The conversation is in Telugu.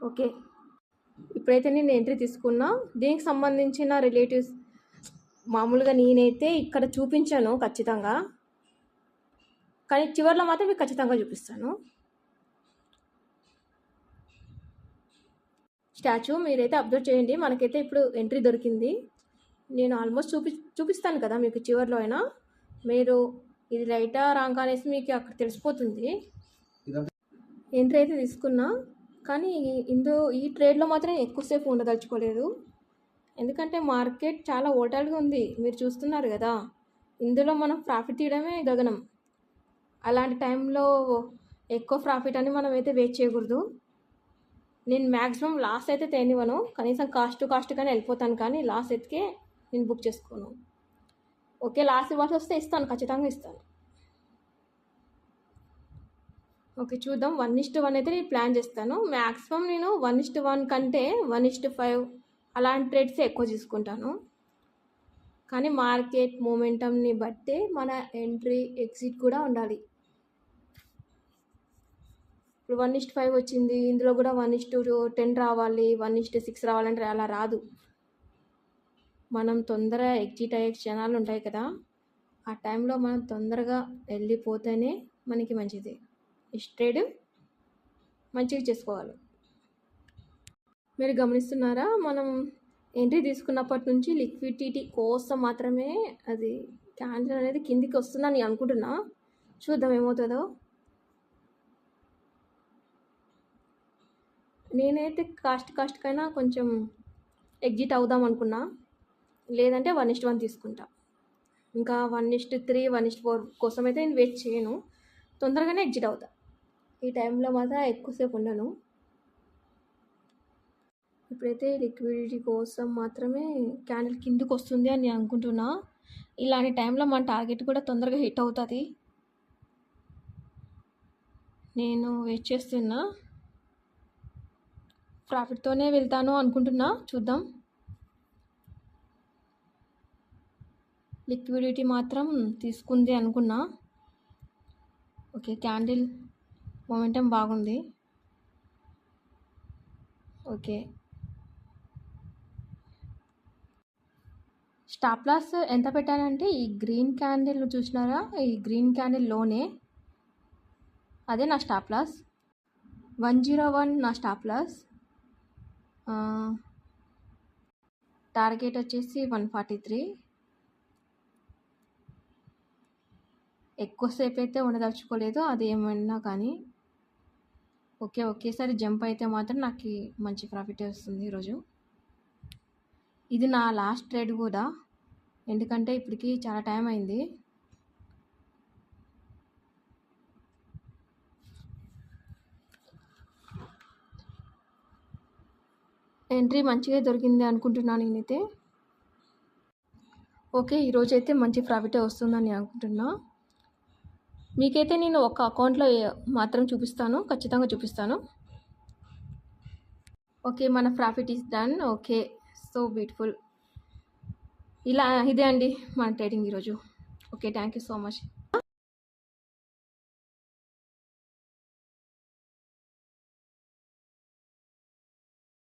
ఓకే, ఇప్పుడైతే నేను ఎంట్రీ తీసుకున్నా. దీనికి సంబంధించిన రిలేటివ్స్ మామూలుగా నేనైతే ఇక్కడ చూపించాను ఖచ్చితంగా, కానీ చివరిలో మాత్రం మీకు ఖచ్చితంగా చూపిస్తాను. స్టాచ్యూ మీరైతే అబ్జర్వ్ చేయండి. మనకైతే ఇప్పుడు ఎంట్రీ దొరికింది. నేను ఆల్మోస్ట్ చూపిస్తాను కదా మీకు చివరిలో అయినా. మీరు ఇది రైటా రాంగ్ అనేసి మీకు అక్కడ తెలిసిపోతుంది. ఎంట్రీ అయితే తీసుకున్నా, కానీ ఈ ట్రేడ్లో మాత్రం ఎక్కువసేపు ఉండదలుచుకోలేదు. ఎందుకంటే మార్కెట్ చాలా ఓటాలుగా ఉంది, మీరు చూస్తున్నారు కదా. ఇందులో మనం ప్రాఫిట్ తీయడమే గగనం. అలాంటి టైంలో ఎక్కువ ప్రాఫిట్ అని మనం అయితే వెయిట్ చేయకూడదు. నేను మ్యాక్సిమం లాస్ అయితే తేనివ్వను, కనీసం కాస్ట్ కానీ వెళ్ళిపోతాను, కానీ లాస్ ఎత్తికే నేను బుక్ చేసుకోను. ఓకే, లాస్ ఇవ్వాల్సి వస్తే ఇస్తాను, ఖచ్చితంగా ఇస్తాను. ఓకే, చూద్దాం. 1:1 అయితే నేను ప్లాన్ చేస్తాను. మ్యాక్సిమం నేను 1:1 కంటే 1:5 అలాంటి ట్రేడ్స్ ఎక్కువ తీసుకుంటాను. కానీ మార్కెట్ మూమెంటంని బట్టే మన ఎంట్రీ ఎగ్జిట్ కూడా ఉండాలి. ఇప్పుడు 1:5 వచ్చింది, ఇందులో కూడా 1:10 రావాలి, 1:6 రావాలంటే అలా రాదు. మనం తొందర ఎగ్జిట్ అయ్యే క్షణాలు ఉంటాయి కదా, ఆ టైంలో మనం తొందరగా వెళ్ళిపోతేనే మనకి మంచిది. ట్రేడ్ మంచిగా చేసుకోవాలి. మీరు గమనిస్తున్నారా, మనం ఎంట్రీ తీసుకున్నప్పటి నుంచి లిక్విడిటీ కోసం మాత్రమే అది క్యాండిల్ అనేది కిందికి వస్తుందని అనుకుంటున్నా. చూద్దాం ఏమవుతుందో. నేనైతే కాస్ట్కైనా కొంచెం ఎగ్జిట్ అవుదాం అనుకున్నా, లేదంటే 1:1 తీసుకుంటా. ఇంకా 1:3 1:4 కోసం అయితే నేను వెయిట్ చేయను, తొందరగానే ఎగ్జిట్ అవుతా. ఈ టైంలో మాత్రం ఎక్కువసేపు ఉండను. ఇప్పుడైతే లిక్విడిటీ కోసం మాత్రమే క్యాండిల్ కిందికి వస్తుంది అని నేను అనుకుంటున్నా. ఇలాంటి టైంలో మన టార్గెట్ కూడా తొందరగా హిట్ అవుతుంది. నేను వెయిట్ చేస్తున్నా, ప్రాఫిట్తోనే వెళ్తాను అనుకుంటున్నా. చూద్దాం. లిక్విడిటీ మాత్రం తీసుకుంది అనుకున్నా. ఓకే, క్యాండిల్ మొమెంటం బాగుంది. ఓకే, స్టాప్ లాస్ ఎంత పెట్టానంటే ఈ గ్రీన్ క్యాండిల్ చూసినారా, ఈ గ్రీన్ క్యాండిల్లోనే అదే నా స్టాప్ లాస్. 101 నా స్టాప్ లాస్. టార్గెట్ వచ్చేసి 143. ఎక్కువసేపు అయితే ఉండదలుచుకోలేదు, అది ఏమన్నా కానీ. ఓకే, ఒకేసారి జంప్ అయితే మాత్రం నాకు మంచి ప్రాఫిట్ వస్తుంది ఈరోజు. ఇది నా లాస్ట్ ట్రేడ్ కూడా, ఎందుకంటే ఇప్పటికి చాలా టైం అయింది. ఎంట్రీ మంచిగా దొరికింది అనుకుంటున్నాను నేనైతే. ఓకే, ఈరోజైతే మంచి ప్రాఫిటే వస్తుందని నేను అనుకుంటున్నా. మీకైతే నేను ఒక అకౌంట్లో మాత్రం చూపిస్తాను, ఖచ్చితంగా చూపిస్తాను. ఓకే, మన profit is done. Okay, so beautiful. ఇదే అండి మన ట్రేడింగ్ ఈరోజు. Okay, thank you so much.